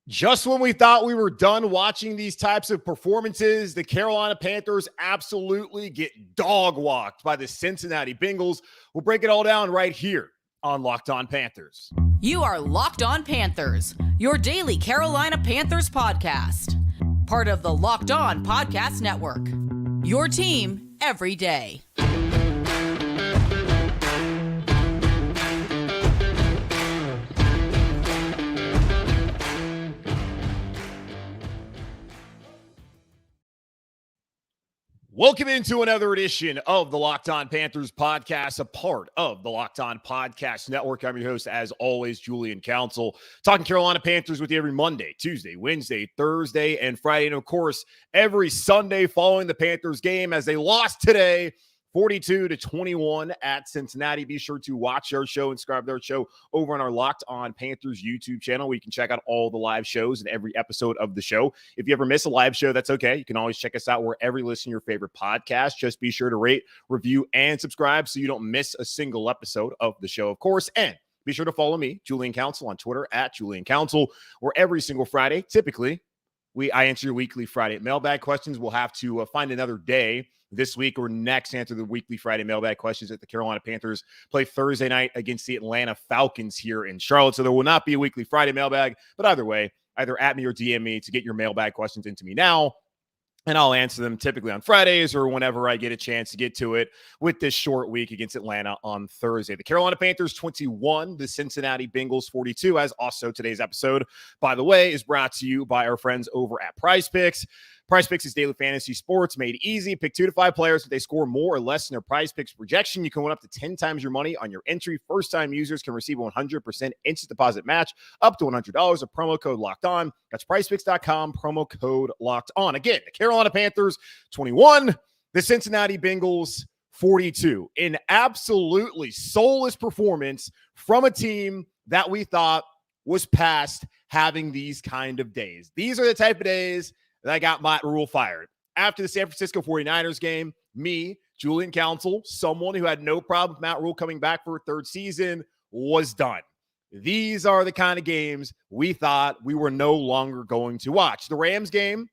Just when we thought we were done watching these types of performances, the Carolina Panthers absolutely get dog-walked by the Cincinnati Bengals. We'll break it all down right here on Locked On Panthers. You are Locked On Panthers, your daily Carolina Panthers podcast. Part of the Locked On Podcast Network, your team every day. Welcome into another edition of the Locked On Panthers podcast, a part of the Locked On Podcast Network. I'm your host, as always, Julian Council, talking Carolina Panthers with you every Monday, Tuesday, Wednesday, Thursday, and Friday. And, of course, every Sunday following the Panthers game as they lost today, 42-21 at Cincinnati. Be sure to watch our show and subscribe to our show over on our Locked On Panthers YouTube channel, where you can check out all the live shows and every episode of the show. If you ever miss a live show, that's okay. You can always check us out wherever you listen to your favorite podcast. Just be sure to rate, review, and subscribe so you don't miss a single episode of the show, of course. And be sure to follow me, Julian Council, on Twitter at Julian Council, where every single Friday, typically, I answer your weekly Friday mailbag questions. We'll have to find another day this week or next answer the weekly Friday mailbag questions at the Carolina Panthers play Thursday night against the Atlanta Falcons here in Charlotte. So there will not be a weekly Friday mailbag, but either way, either at me or DM me to get your mailbag questions into me now, and I'll answer them typically on Fridays or whenever I get a chance to get to it with this short week against Atlanta on Thursday. The Carolina Panthers 21, the Cincinnati Bengals 42, as also today's episode, by the way, is brought to you by our friends over at PrizePicks. PrizePicks is daily fantasy sports made easy. Pick 2 to 5 players. If they score more or less than their PrizePicks projection, you can win up to 10 times your money on your entry. First-time users can receive a 100% instant deposit match up to $100. A promo code Locked On. That's PrizePicks.com. Promo code Locked On. Again, the Carolina Panthers 21, the Cincinnati Bengals 42. An absolutely soulless performance from a team that we thought was past having these kind of days. These are the type of days that got Matt Rule fired. After the San Francisco 49ers game, me, Julian Council, someone who had no problem with Matt Rule coming back for a third season, was done. These are the kind of games we thought we were no longer going to watch. The Rams game,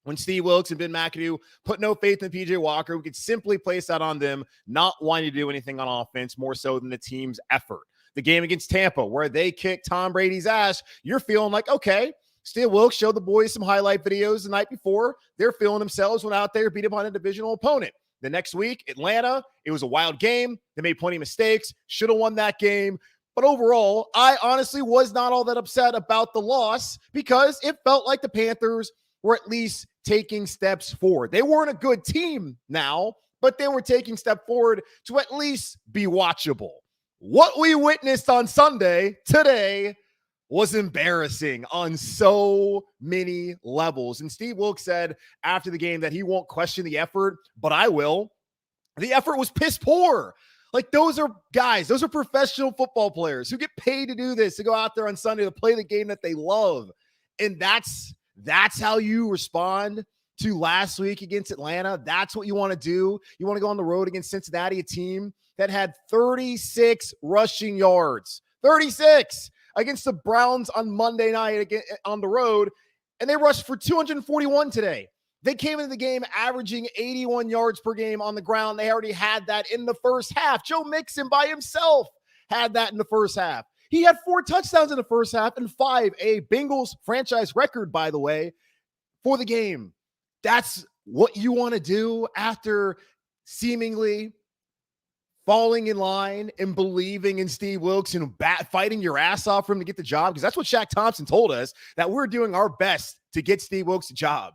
when Steve Wilks and Ben McAdoo put no faith in PJ Walker, we could simply place that on them not wanting to do anything on offense more so than the team's effort. The game against Tampa, where they kicked Tom Brady's ass, you're feeling like, okay, Steve Wilks showed the boys some highlight videos the night before. They're feeling themselves, went out there, beat up on a divisional opponent. The next week, Atlanta, it was a wild game. They made plenty of mistakes, should have won that game. But overall, I honestly was not all that upset about the loss because it felt like the Panthers were at least taking steps forward. They weren't a good team now, but they were taking steps forward to at least be watchable. What we witnessed on Sunday, today, was embarrassing on so many levels. And Steve Wilks said after the game that he won't question the effort, but I will. The effort was piss poor. Like, those are guys, those are professional football players who get paid to do this, to go out there on Sunday to play the game that they love. And that's how you respond to last week against Atlanta. That's what you want to do. You want to go on the road against Cincinnati, a team that had 36 rushing yards. 36! Against the Browns on Monday night again on the road, and they rushed for 241 today. They came into the game averaging 81 yards per game on the ground. They already had that in the first half. Joe Mixon by himself had that in the first half. He had 4 touchdowns in the first half and 5, a Bengals franchise record, by the way, for the game. That's what you want to do after seemingly falling in line and believing in Steve Wilks and fighting your ass off for him to get the job, because that's what Shaq Thompson told us, that we're doing our best to get Steve Wilks a job.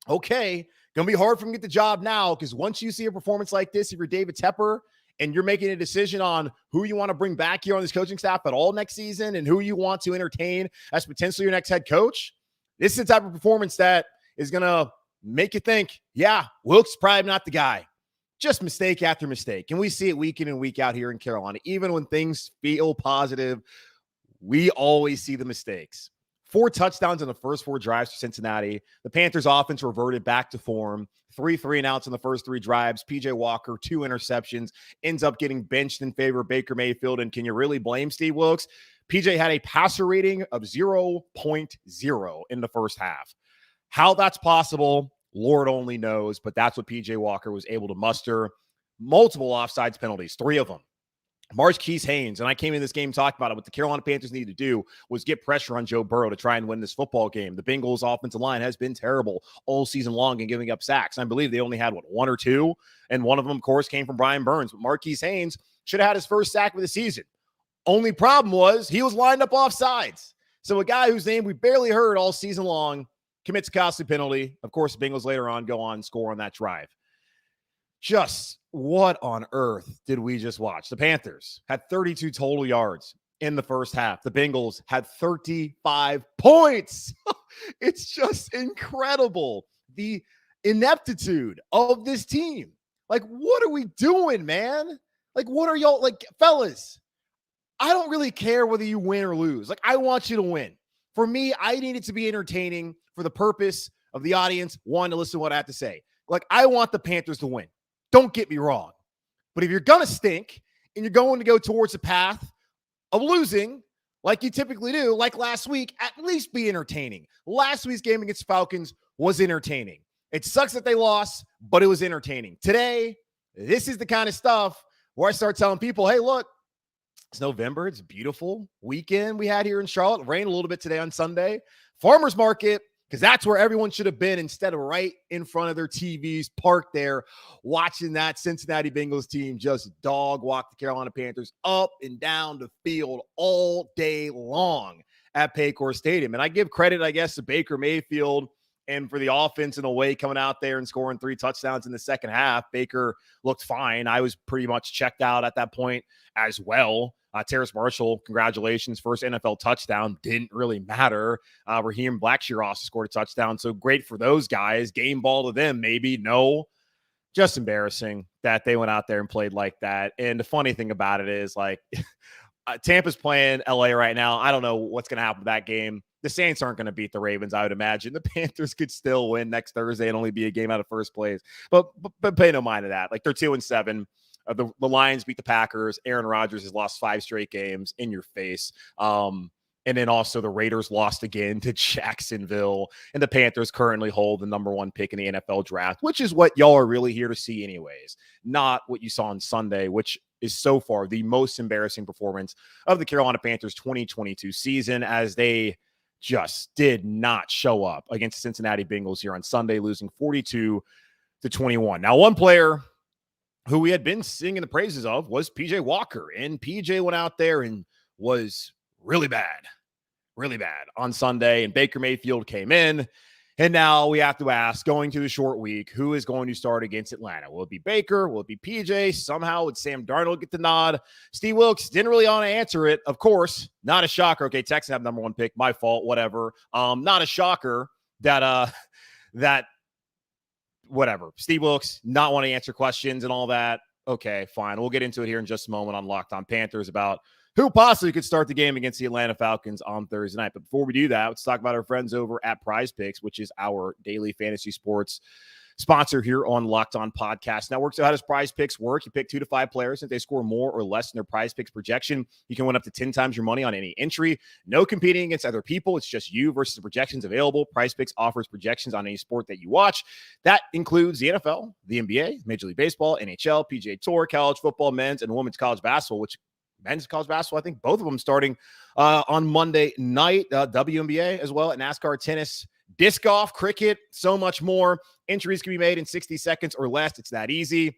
Okay, going to be hard for him to get the job now, because once you see a performance like this, if you're David Tepper and you're making a decision on who you want to bring back here on this coaching staff at all next season and who you want to entertain as potentially your next head coach, this is the type of performance that is going to make you think, yeah, Wilks is probably not the guy. Just mistake after mistake. And we see it week in and week out here in Carolina. Even when things feel positive, we always see the mistakes. 4 touchdowns in the first 4 drives for Cincinnati. The Panthers offense reverted back to form. 3 3-and-outs in the first 3 drives. PJ Walker, 2 interceptions, ends up getting benched in favor of Baker Mayfield. And can you really blame Steve Wilks? PJ had a passer rating of 0.0 in the first half. How that's possible, Lord only knows, but that's what PJ Walker was able to muster. Multiple offsides penalties, 3 of them. Marquise Haynes, and I came in this game talking about it, what the Carolina Panthers needed to do was get pressure on Joe Burrow to try and win this football game. The Bengals' offensive line has been terrible all season long in giving up sacks. I believe they only had, 1 or 2, and one of them, of course, came from Brian Burns. But Marquise Haynes should have had his first sack of the season. Only problem was he was lined up off sides. So a guy whose name we barely heard all season long commits a costly penalty. Of course, the Bengals later on go on and score on that drive. Just what on earth did we just watch? The Panthers had 32 total yards in the first half. The Bengals had 35 points. It's just incredible. The ineptitude of this team. Like, what are we doing, man? Like, what are y'all, like, fellas? I don't really care whether you win or lose. Like, I want you to win. For me, I need it to be entertaining for the purpose of the audience, one, to listen to what I have to say. Like, I want the Panthers to win. Don't get me wrong. But if you're going to stink and you're going to go towards the path of losing, like you typically do, like last week, at least be entertaining. Last week's game against Falcons was entertaining. It sucks that they lost, but it was entertaining. Today, this is the kind of stuff where I start telling people, hey, look, it's November. It's a beautiful weekend we had here in Charlotte. It rained a little bit today on Sunday. Farmers market, because that's where everyone should have been instead of right in front of their TVs, parked there, watching that Cincinnati Bengals team just dog walk the Carolina Panthers up and down the field all day long at Paycor Stadium. And I give credit, I guess, to Baker Mayfield and for the offense in a way coming out there and scoring 3 touchdowns in the second half. Baker looked fine. I was pretty much checked out at that point as well. Terrace Marshall, congratulations. First NFL touchdown. Didn't really matter. Raheem Blackshear also scored a touchdown. So great for those guys. Game ball to them, maybe. No. Just embarrassing that they went out there and played like that. And the funny thing about it is, like, Tampa's playing LA right now. I don't know what's going to happen to that game. The Saints aren't going to beat the Ravens, I would imagine. The Panthers could still win next Thursday and only be a game out of first place. But pay no mind to that. Like, they're 2-7. The Lions beat the Packers. Aaron Rodgers has lost 5 straight games in your face. And then also the Raiders lost again to Jacksonville. And the Panthers currently hold the number 1 pick in the NFL draft, which is what y'all are really here to see anyways. Not what you saw on Sunday, which is so far the most embarrassing performance of the Carolina Panthers 2022 season, as they just did not show up against the Cincinnati Bengals here on Sunday, losing 42-21. Now, one player who we had been singing the praises of was PJ Walker. And PJ went out there and was really bad on Sunday. And Baker Mayfield came in. And now we have to ask, going to the short week, who is going to start against Atlanta? Will it be Baker? Will it be PJ? Somehow would Sam Darnold get the nod? Steve Wilks didn't really want to answer it. Of course, not a shocker. Okay, Texans have number 1 pick. My fault, whatever. Not a shocker that whatever. Steve Wilks not want to answer questions and all that. Okay, fine. We'll get into it here in just a moment on Locked On Panthers about who possibly could start the game against the Atlanta Falcons on Thursday night. But before we do that, let's talk about our friends over at Prize Picks, which is our daily fantasy sports sponsor here on Locked On Podcast Network. So how does Prize Picks work? You pick 2 to 5 players. If they score more or less than their Prize Picks projection, you can win up to 10 times your money on any entry. No competing against other people. It's just you versus the projections available. Prize Picks offers projections on any sport that you watch. That includes the NFL, the NBA, Major League Baseball, NHL, PGA Tour, college football, men's and women's college basketball, which men's college basketball, I think both of them starting on Monday night, WNBA as well, and NASCAR, tennis, disc golf, cricket, so much more. Entries can be made in 60 seconds or less. It's that easy.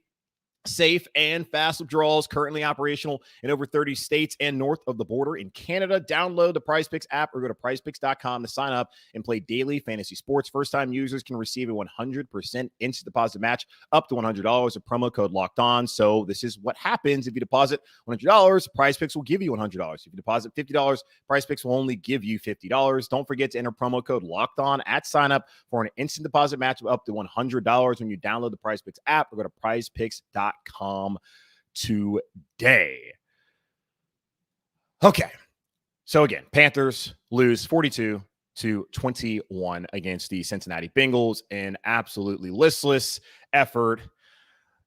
Safe and fast withdrawals currently operational in over 30 states and north of the border in Canada. Download the Prize Picks app or go to prizepicks.com to sign up and play daily fantasy sports. First-time users can receive a 100% instant deposit match up to $100 with promo code Locked On. So this is what happens if you deposit $100. Prize Picks will give you $100. If you deposit $50, Prize Picks will only give you $50. Don't forget to enter promo code Locked On at sign up for an instant deposit match of up to $100 when you download the Prize Picks app or go to prizepicks.com today. Okay. So again, Panthers lose 42-21 against the Cincinnati Bengals. An absolutely listless effort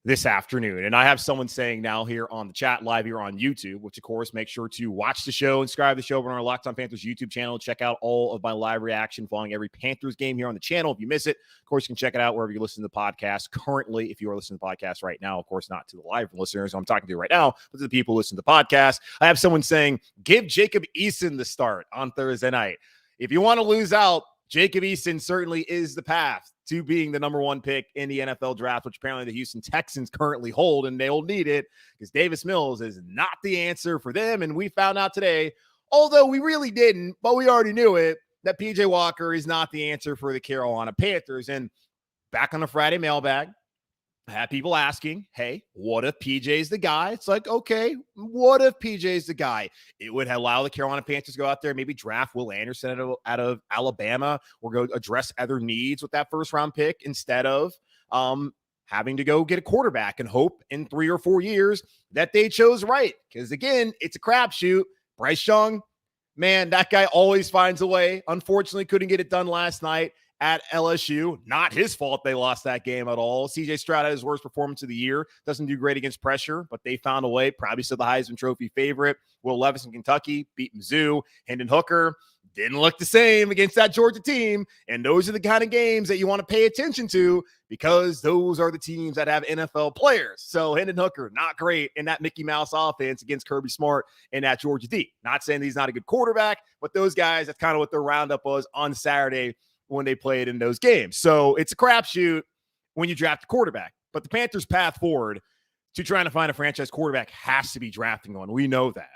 this afternoon. And I have someone saying now here on the chat live here on YouTube, which of course, make sure to watch the show and subscribe to the show on our Locked On Panthers YouTube channel. Check out all of my live reaction following every Panthers game here on the channel. If you miss it, of course, you can check it out wherever you listen to the podcast. Currently, if you are listening to the podcast right now, of course, not to the live listeners I'm talking to right now, but to the people who listen to the podcast. I have someone saying, give Jacob Eason the start on Thursday night. If you want to lose out, Jacob Eason certainly is the path to being the number one pick in the NFL draft, which apparently the Houston Texans currently hold, and they'll need it because Davis Mills is not the answer for them. And we found out today, although we really didn't, but we already knew it, that PJ Walker is not the answer for the Carolina Panthers. And back on the Friday mailbag, I had people asking, hey, what if PJ's the guy? It's like, okay, what if PJ's the guy? It would allow the Carolina Panthers to go out there, maybe draft Will Anderson out of Alabama, or go address other needs with that first-round pick instead of having to go get a quarterback and hope in 3 or 4 years that they chose right. Because, again, it's a crapshoot. Bryce Young, man, that guy always finds a way. Unfortunately, couldn't get it done last night at LSU. Not his fault they lost that game at all. CJ Stroud had his worst performance of the year. Doesn't do great against pressure, but they found a way. Probably still the Heisman Trophy favorite. Will Levis in Kentucky beat Mizzou. Hendon Hooker didn't look the same against that Georgia team. And those are the kind of games that you want to pay attention to because those are the teams that have NFL players. So Hendon Hooker, not great in that Mickey Mouse offense against Kirby Smart and that Georgia D. Not saying he's not a good quarterback, but those guys, that's kind of what their roundup was on Saturday when they played in those games. So it's a crapshoot when you draft a quarterback. But the Panthers' path forward to trying to find a franchise quarterback has to be drafting one. We know that.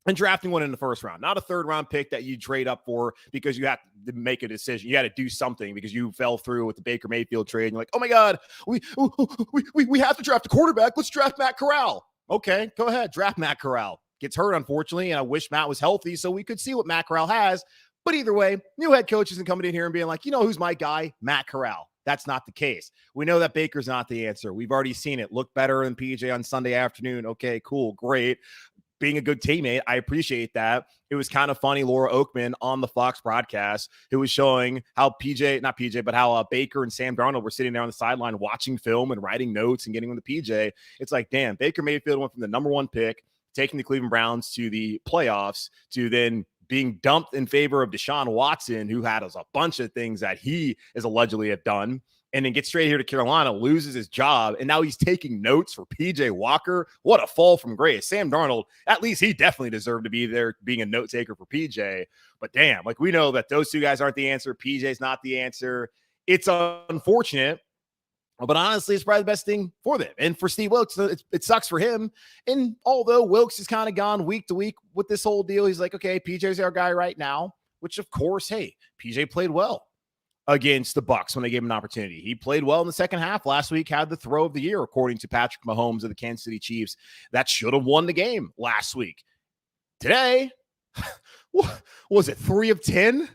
And drafting one in the first round, not a third-round pick that you trade up for because you have to make a decision. You got to do something because you fell through with the Baker Mayfield trade. And you're like, oh, my God, we have to draft a quarterback. Let's draft Matt Corral. Okay, go ahead. Draft Matt Corral. Gets hurt, unfortunately, and I wish Matt was healthy so we could see what Matt Corral has. But either way, new head coach isn't coming in here and being like, you know who's my guy? Matt Corral. That's not the case. We know that Baker's not the answer. We've already seen it. Look better than PJ on Sunday afternoon. Okay, cool, great. Being a good teammate, I appreciate that. It was kind of funny, Laura Oakman on the Fox broadcast, who was showing how how Baker and Sam Darnold were sitting there on the sideline watching film and writing notes and getting on the PJ. It's like, damn, Baker Mayfield went from the number one pick, taking the Cleveland Browns to the playoffs, to then being dumped in favor of Deshaun Watson, who had a bunch of things that he is allegedly have done, and then gets straight here to Carolina, loses his job, and now he's taking notes for PJ Walker. What a fall from grace. Sam Darnold, at least he definitely deserved to be there being a note taker for PJ. But damn, like we know that those two guys aren't the answer. PJ's not the answer. It's unfortunate. But honestly, it's probably the best thing for them. And for Steve Wilks, it sucks for him. And although Wilks has kind of gone week to week with this whole deal, he's like, okay, PJ's our guy right now, which of course, hey, PJ played well against the Bucs when they gave him an opportunity. He played well in the second half last week, had the throw of the year, according to Patrick Mahomes of the Kansas City Chiefs. That should have won the game last week. Today, what was it, 3 of 10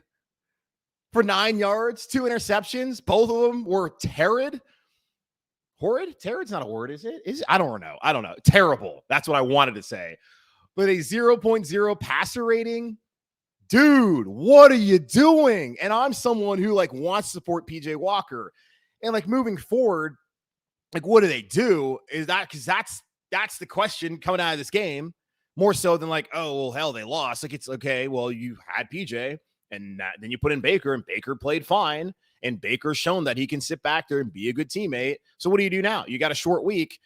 for 9 yards, 2 interceptions? Both of them were horrid. Terrid's not a word, is it? I don't know. Terrible. That's what I wanted to say. But a 0.0 passer rating, dude, what are you doing? And I'm someone who wants to support PJ Walker. And moving forward, what do they do? Is that because that's the question coming out of this game, more so than oh, well, hell, they lost. It's okay. Well, you had PJ, and then you put in Baker, and Baker played fine. And Baker's shown that he can sit back there and be a good teammate. So what do you do now? You got a short week.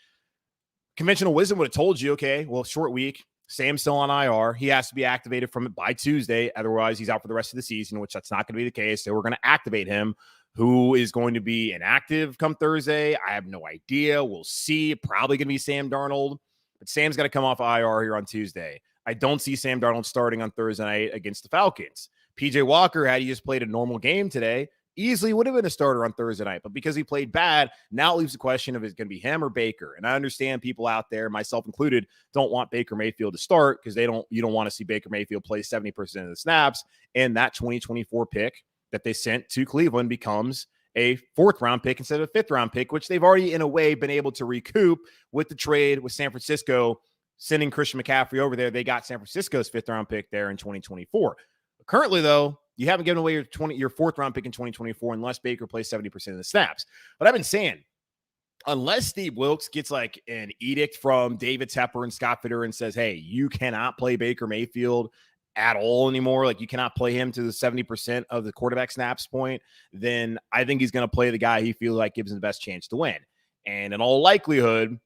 Conventional wisdom would have told you, okay, well, short week. Sam's still on IR. He has to be activated from it by Tuesday. Otherwise, he's out for the rest of the season, which that's not going to be the case. So we're going to activate him. Who is going to be inactive come Thursday? I have no idea. We'll see. Probably going to be Sam Darnold. But Sam's got to come off IR here on Tuesday. I don't see Sam Darnold starting on Thursday night against the Falcons. PJ Walker, had he just played a normal game today, easily would have been a starter on Thursday night, but because he played bad, now it leaves the question of is it going to be him or Baker? And I understand people out there, myself included, don't want Baker Mayfield to start because you don't want to see Baker Mayfield play 70% of the snaps. And that 2024 pick that they sent to Cleveland becomes a 4th-round pick instead of a 5th-round pick, which they've already, in a way, been able to recoup with the trade with San Francisco, sending Christian McCaffrey over there. They got San Francisco's 5th-round pick there in 2024. Currently, though, you haven't given away your 4th-round pick in 2024 unless Baker plays 70% of the snaps. But I've been saying, unless Steve Wilks gets like an edict from David Tepper and Scott Fitter and says, hey, you cannot play Baker Mayfield at all anymore, like you cannot play him to the 70% of the quarterback snaps point, then I think he's going to play the guy he feels like gives him the best chance to win. And in all likelihood,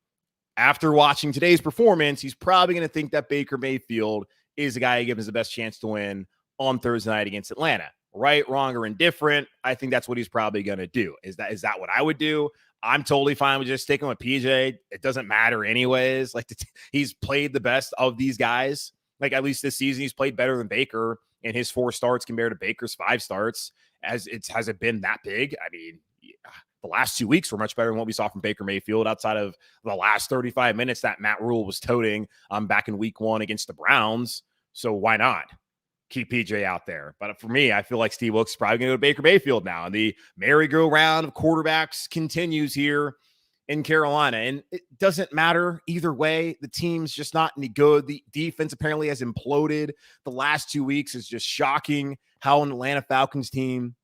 after watching today's performance, he's probably going to think that Baker Mayfield is the guy who gives him the best chance to win on Thursday night against Atlanta. Right, wrong, or indifferent, I think that's what he's probably going to do. Is that what I would do? I'm totally fine with just sticking with PJ. It doesn't matter anyways. Like he's played the best of these guys. Like at least this season, he's played better than Baker in his 4 starts compared to Baker's 5 starts. Has it been that big? I mean, the last 2 weeks were much better than what we saw from Baker Mayfield outside of the last 35 minutes that Matt Rule was toting back in week 1 against the Browns. So why not keep PJ out there? But for me, I feel like Steve Wilks is probably going to go to Baker Mayfield now. And the merry-go-round of quarterbacks continues here in Carolina. And it doesn't matter either way. The team's just not any good. The defense apparently has imploded. The last 2 weeks is just shocking how an Atlanta Falcons team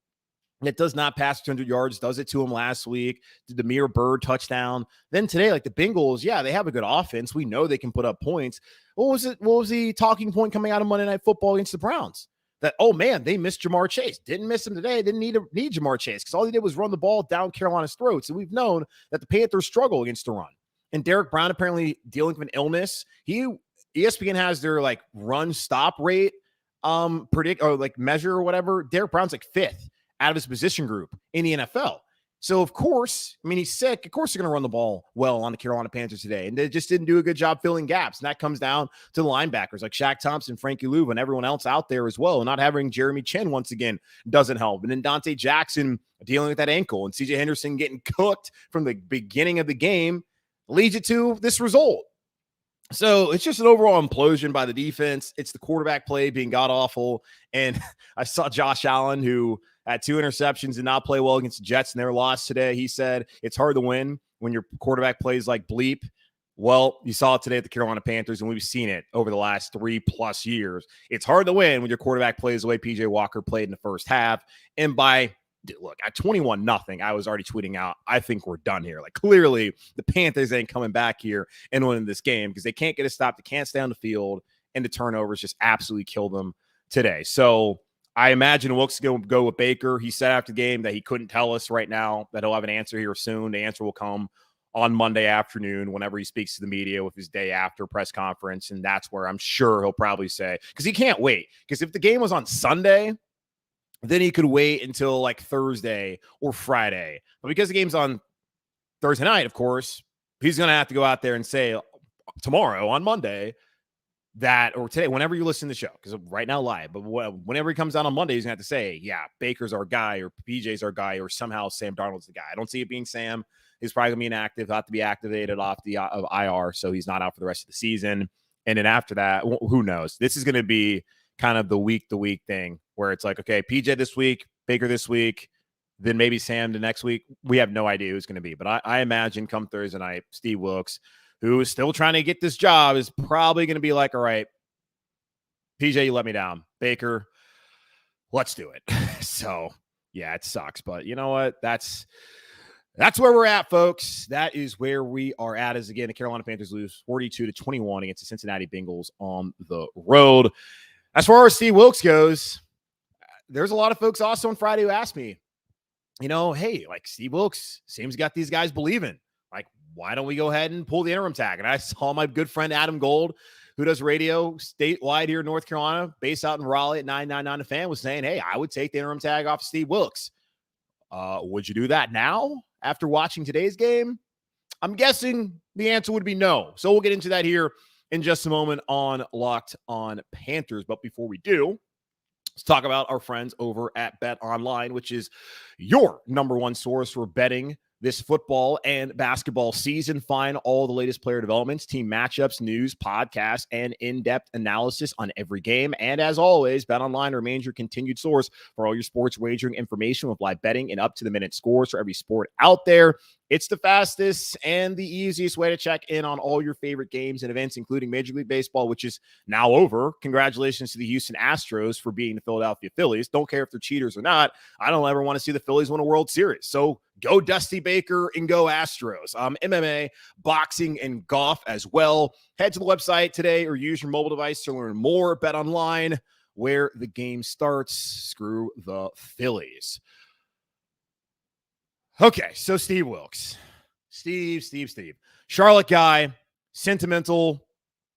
that does not pass 200 yards does it to him last week. The Demir Bird touchdown. Then today, like the Bengals, yeah, they have a good offense. We know they can put up points. What was the talking point coming out of Monday Night Football against the Browns? That, oh man, they missed Jamar Chase. Didn't miss him today. Didn't need Jamar Chase because all he did was run the ball down Carolina's throats. And we've known that the Panthers struggle against the run. And Derek Brown apparently dealing with an illness. ESPN has their like run stop rate predict or like measure or whatever. Derek Brown's like 5th out of his position group in the NFL. So, of course, I mean, he's sick. Of course, they're going to run the ball well on the Carolina Panthers today. And they just didn't do a good job filling gaps. And that comes down to the linebackers like Shaq Thompson, Frankie Louv, and everyone else out there as well. And not having Jeremy Chin once again doesn't help. And then Dante Jackson dealing with that ankle and CJ Henderson getting cooked from the beginning of the game leads it to this result. So it's just an overall implosion by the defense. It's the quarterback play being god-awful. And I saw Josh Allen, who had 2 interceptions, did not play well against the Jets in their loss today. He said it's hard to win when your quarterback plays like bleep. Well, you saw it today at the Carolina Panthers, and we've seen it over the last 3+ years. It's hard to win when your quarterback plays the way P.J. Walker played in the first half. And look, at 21-0, I was already tweeting out, I think we're done here. Like, clearly, the Panthers ain't coming back here and winning this game because they can't get a stop. They can't stay on the field, and the turnovers just absolutely kill them today. So I imagine Wilks is going to go with Baker. He said after the game that he couldn't tell us right now, that he'll have an answer here soon. The answer will come on Monday afternoon whenever he speaks to the media with his day after press conference, and that's where I'm sure he'll probably say, because he can't wait. Because if the game was on Sunday, then he could wait until like Thursday or Friday. But because the game's on Thursday night, of course, he's going to have to go out there and say tomorrow on Monday that, or today, whenever you listen to the show, because right now live, but whenever he comes out on Monday, he's going to have to say, yeah, Baker's our guy or PJ's our guy or somehow Sam Darnold's the guy. I don't see it being Sam. He's probably going to be inactive, have to be activated off the of IR, so he's not out for the rest of the season. And then after that, who knows? This is going to be kind of the week-to-week thing where it's like, okay, PJ this week, Baker this week, then maybe Sam the next week. We have no idea who's going to be. But I imagine come Thursday night, Steve Wilks, who is still trying to get this job, is probably going to be like, all right, PJ, you let me down. Baker, let's do it. So, yeah, it sucks. But you know what? That's where we're at, folks. That is where we are at. As again, the Carolina Panthers lose 42-21 against the Cincinnati Bengals on the road. As far as Steve Wilks goes, there's a lot of folks also on Friday who asked me, you know, hey, like Steve Wilks seems got these guys believing. Like, why don't we go ahead and pull the interim tag? And I saw my good friend Adam Gold, who does radio statewide here in North Carolina, based out in Raleigh at 999 The Fan, was saying, hey, I would take the interim tag off Steve Wilks. Would you do that now after watching today's game? I'm guessing the answer would be no. So we'll get into that here in just a moment on Locked On Panthers. But before we do, let's talk about our friends over at Bet Online, which is your number one source for betting this football and basketball season. Find all the latest player developments, team matchups, news, podcasts, and in-depth analysis on every game. And as always, BetOnline remains your continued source for all your sports wagering information with live betting and up-to-the-minute scores for every sport out there. It's the fastest and the easiest way to check in on all your favorite games and events, including Major League Baseball, which is now over. Congratulations to the Houston Astros for beating the Philadelphia Phillies. Don't care if they're cheaters or not. I don't ever want to see the Phillies win a World Series. So Go Dusty Baker and go Astros. MMA, boxing, and golf as well. Head to the website today or use your mobile device to learn more. Bet online where the game starts. Screw the Phillies. Okay, so Steve Wilks. Steve. Charlotte guy, sentimental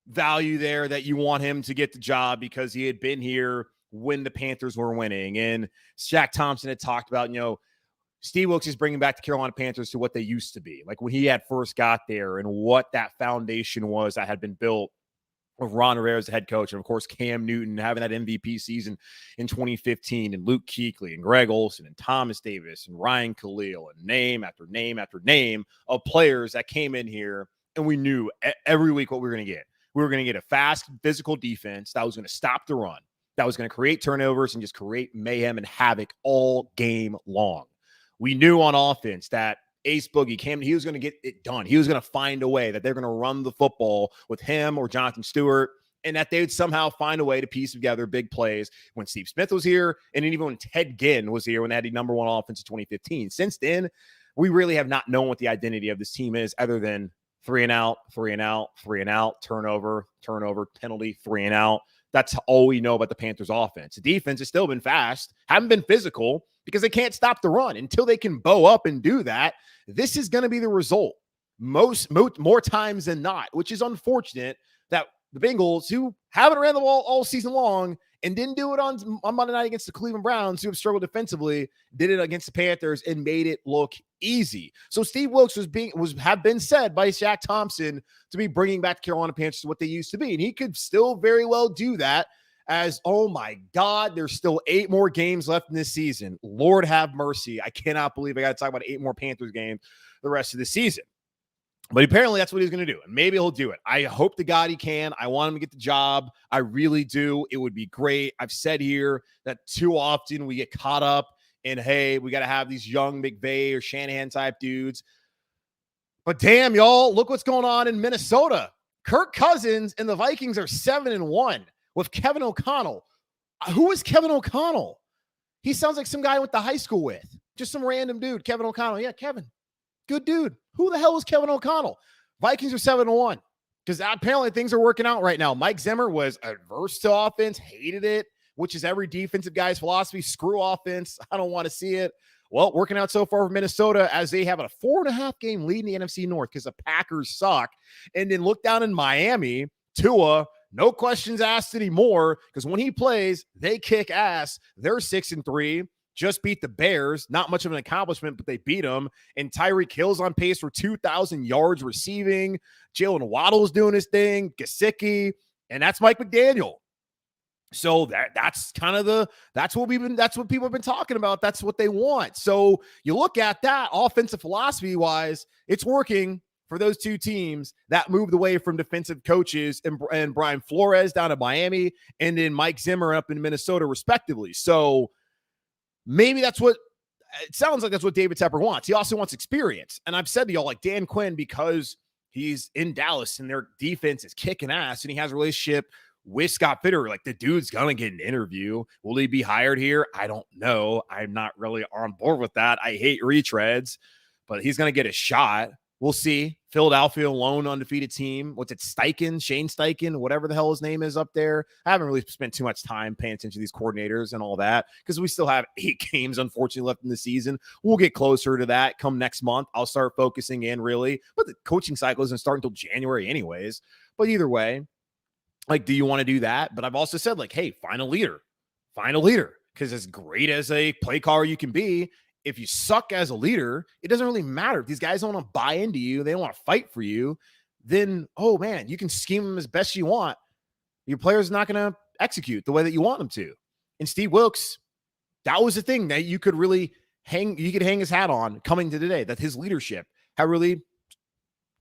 value there that you want him to get the job because he had been here when the Panthers were winning. And Shaq Thompson had talked about, Steve Wilks is bringing back the Carolina Panthers to what they used to be, like when he had first got there and what that foundation was that had been built with Ron Rivera as the head coach. And, of course, Cam Newton having that MVP season in 2015 and Luke Kuechly and Greg Olsen and Thomas Davis and Ryan Khalil and name after name after name of players that came in here, and we knew every week what we were going to get. We were going to get a fast, physical defense that was going to stop the run, that was going to create turnovers and just create mayhem and havoc all game long. We knew on offense that Ace Boogie came, he was going to get it done. He was going to find a way that they're going to run the football with him or Jonathan Stewart, and that they would somehow find a way to piece together big plays when Steve Smith was here, and even when Ted Ginn was here when they had the number one offense in 2015. Since then, we really have not known what the identity of this team is other than 3 and out, turnover, penalty, 3 and out. That's all we know about the Panthers offense. The defense has still been fast, haven't been physical because they can't stop the run. Until they can bow up and do that, this is going to be the result more times than not, which is unfortunate that the Bengals, who haven't ran the ball all season long and didn't do it on Monday night against the Cleveland Browns, who have struggled defensively, did it against the Panthers and made it look easy. So Steve Wilks have been said by Shaq Thompson to be bringing back the Carolina Panthers to what they used to be. And he could still very well do that as, oh my God, there's still 8 more games left in this season. Lord have mercy. I cannot believe I got to talk about 8 more Panthers games the rest of the season. But apparently that's what he's going to do. And maybe he'll do it. I hope to God he can. I want him to get the job. I really do. It would be great. I've said here that too often we get caught up in, hey, we got to have these young McVay or Shanahan type dudes. But damn, y'all, look what's going on in Minnesota. Kirk Cousins and the Vikings are 7-1 with Kevin O'Connell. Who is Kevin O'Connell? He sounds like some guy I went to high school with. Just some random dude. Kevin O'Connell. Yeah, Kevin. Good dude. Who the hell is Kevin O'Connell? Vikings are 7-1 because apparently things are working out right now. Mike Zimmer was adverse to offense, hated it, which is every defensive guy's philosophy. Screw offense. I don't want to see it. Well, working out so far for Minnesota as they have a 4.5 game lead in the NFC North because the Packers suck. And then look down in Miami, Tua, no questions asked anymore because when he plays, they kick ass. They're 6-3. Just beat the Bears. Not much of an accomplishment, but they beat them. And Tyreek Hill's on pace for 2,000 yards receiving. Jalen Waddle's doing his thing. Gesicki. And that's Mike McDaniel. So that's kind of that's what people have been talking about. That's what they want. So you look at that offensive philosophy wise, it's working for those two teams that moved away from defensive coaches and Brian Flores down at Miami and then Mike Zimmer up in Minnesota respectively. So maybe it sounds like that's what David Tepper wants. He also wants experience. And I've said to y'all, like Dan Quinn, because he's in Dallas and their defense is kicking ass and he has a relationship with Scott Fitterer, like the dude's going to get an interview. Will he be hired here? I don't know. I'm not really on board with that. I hate retreads, but he's going to get a shot. We'll see. Philadelphia, lone undefeated team. What's it? Shane Steichen, whatever the hell his name is up there. I haven't really spent too much time paying attention to these coordinators and all that because we still have 8 games, unfortunately, left in the season. We'll get closer to that come next month. I'll start focusing in really, but the coaching cycle isn't starting until January anyways. But either way, like, do you want to do that? But I've also said, like, hey, find a leader. Because as great as a play caller you can be, if you suck as a leader, it doesn't really matter. If these guys don't want to buy into you, they don't want to fight for you, then, oh, man, you can scheme them as best you want. Your player's not going to execute the way that you want them to. And Steve Wilks, that was the thing that you could really hang his hat on coming to today, that his leadership had really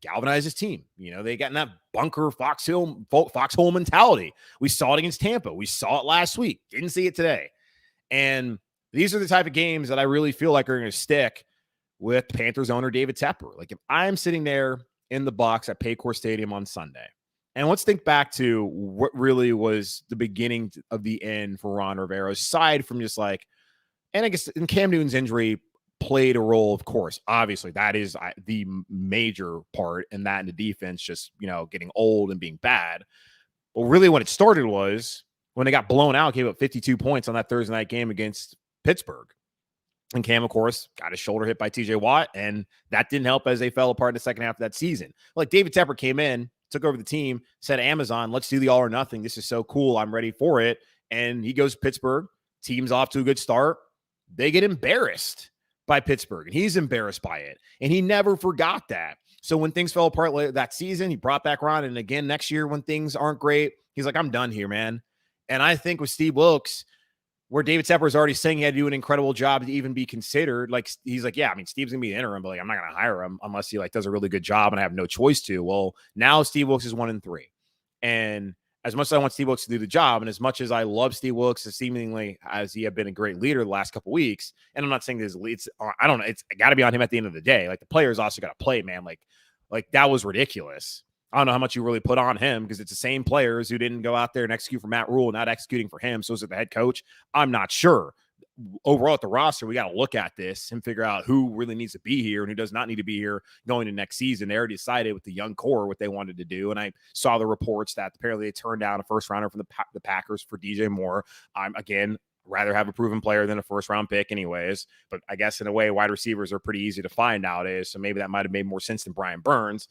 galvanized his team. You know, they got in that bunker foxhole mentality. We saw it against Tampa. We saw it last week. Didn't see it today. And these are the type of games that I really feel like are going to stick with Panthers owner David Tepper. Like if I'm sitting there in the box at Paycor Stadium on Sunday, and let's think back to what really was the beginning of the end for Ron Rivera, aside from just like, and I guess in Cam Newton's injury played a role, of course. Obviously, that is the major part, and that in the defense just, getting old and being bad. But really what it started was when they got blown out, gave up 52 points on that Thursday night game against Pittsburgh. And Cam, of course, got his shoulder hit by TJ Watt, and that didn't help as they fell apart in the second half of that season. Like David Tepper came in, took over the team, said, Amazon, let's do the all or nothing. This is so cool. I'm ready for it. And he goes to Pittsburgh. Team's off to a good start. They get embarrassed by Pittsburgh, and he's embarrassed by it. And he never forgot that. So when things fell apart later that season, he brought back Ron. And again, next year when things aren't great, he's like, I'm done here, man. And I think with Steve Wilks, where David Tepper is already saying he had to do an incredible job to even be considered. Like, he's like, yeah, I mean, Steve's going to be the interim, but like, I'm not going to hire him unless he does a really good job and I have no choice to. Well, now Steve Wilks is 1-3. And as much as I want Steve Wilks to do the job, and as much as I love Steve Wilks, as seemingly as he had been a great leader the last couple of weeks, and I'm not saying this leads, I don't know, it's got to be on him at the end of the day. Like, the players also got to play, man. Like that was ridiculous. I don't know how much you really put on him because it's the same players who didn't go out there and execute for Matt Rule, not executing for him. So is it the head coach? I'm not sure. Overall at the roster, we got to look at this and figure out who really needs to be here and who does not need to be here going to next season. They already decided with the young core what they wanted to do. And I saw the reports that apparently they turned down a first rounder from the Packers for DJ Moore. I'm again, rather have a proven player than a first round pick anyways. But I guess in a way, wide receivers are pretty easy to find nowadays. So maybe that might've made more sense than Brian Burns.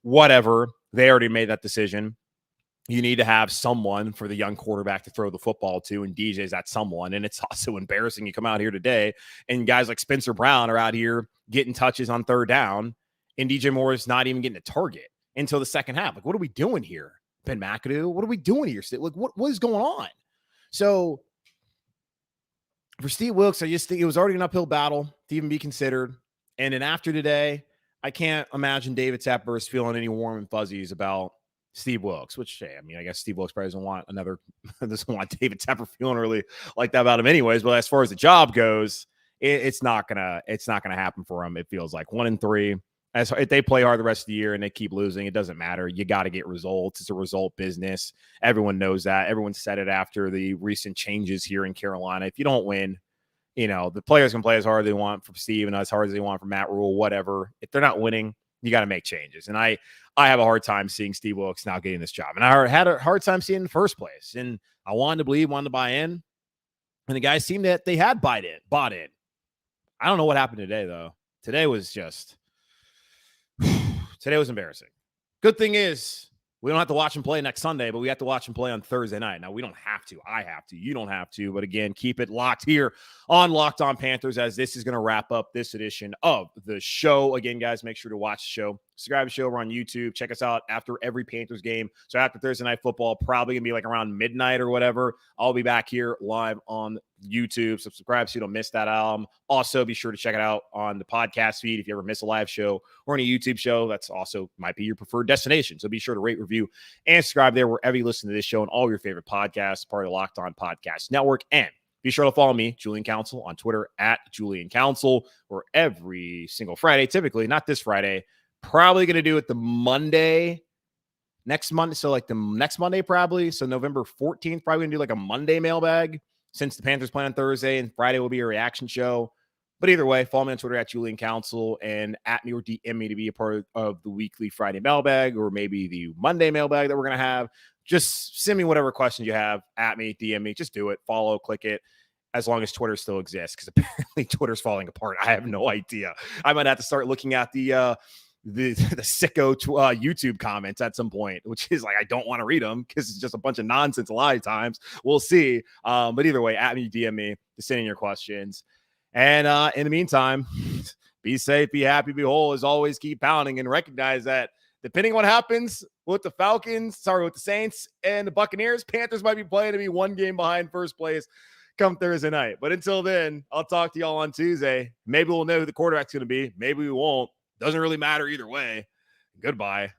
Whatever, they already made that decision. You need to have someone for the young quarterback to throw the football to, and DJ's that someone. And it's also embarrassing. You come out here today, and guys like Spencer Brown are out here getting touches on third down, and DJ Moore is not even getting a target until the second half. Like, what are we doing here, Ben McAdoo? What are we doing here? Like, what is going on? So for Steve Wilks, I just think it was already an uphill battle to even be considered. And then after today, I can't imagine David Tepper is feeling any warm and fuzzies about Steve Wilks, which, hey, I mean, I guess Steve Wilks probably doesn't want David Tepper feeling really like that about him anyways. But as far as the job goes, it's not gonna happen for him. It feels like 1-3. If they play hard the rest of the year and they keep losing, it doesn't matter. You got to get results. It's a result business. Everyone knows that. Everyone said it after the recent changes here in Carolina. If you don't win, the players can play as hard as they want for Steve and as hard as they want for Matt Rule, whatever. If they're not winning, you got to make changes. And I have a hard time seeing Steve Wilks now getting this job. And I had a hard time seeing it in the first place. And I wanted to believe, wanted to buy in. And the guys seemed that they had bought in. I don't know what happened today, though. Today was embarrassing. Good thing is, we don't have to watch him play next Sunday, but we have to watch him play on Thursday night. Now, we don't have to. I have to. You don't have to. But again, keep it locked here on Locked On Panthers as this is going to wrap up this edition of the show. Again, guys, make sure to watch the show. Subscribe to the show. We're on YouTube. Check us out after every Panthers game. So after Thursday Night Football, probably going to be like around midnight or whatever. I'll be back here live on YouTube. So subscribe so you don't miss that. Also, be sure to check it out on the podcast feed if you ever miss a live show or on a YouTube show. That's also might be your preferred destination. So be sure to rate, review, and subscribe there wherever you listen to this show and all your favorite podcasts, part of the Locked On Podcast Network. And be sure to follow me, Julian Council, on Twitter at Julian Council, where every single Friday, typically, not this Friday, probably going to do it the Monday, next Monday. So like the next Monday, probably. So November 14th, probably going to do like a Monday mailbag since the Panthers play on Thursday and Friday will be a reaction show. But either way, follow me on Twitter at Julian Council and at me or DM me to be a part of the weekly Friday mailbag or maybe the Monday mailbag that we're going to have. Just send me whatever questions you have at me, DM me. Just do it. Follow, click it. As long as Twitter still exists, because apparently Twitter's falling apart. I have no idea. I might have to start looking at the sicko YouTube comments at some point, which is like, I don't want to read them because it's just a bunch of nonsense a lot of times. We'll see. But either way, at me, DM me to send in your questions. And in the meantime, be safe, be happy, be whole. As always, keep pounding and recognize that depending on what happens with the Saints and the Buccaneers, Panthers might be playing to be one game behind first place come Thursday night. But until then, I'll talk to y'all on Tuesday. Maybe we'll know who the quarterback's going to be. Maybe we won't. Doesn't really matter either way. Goodbye.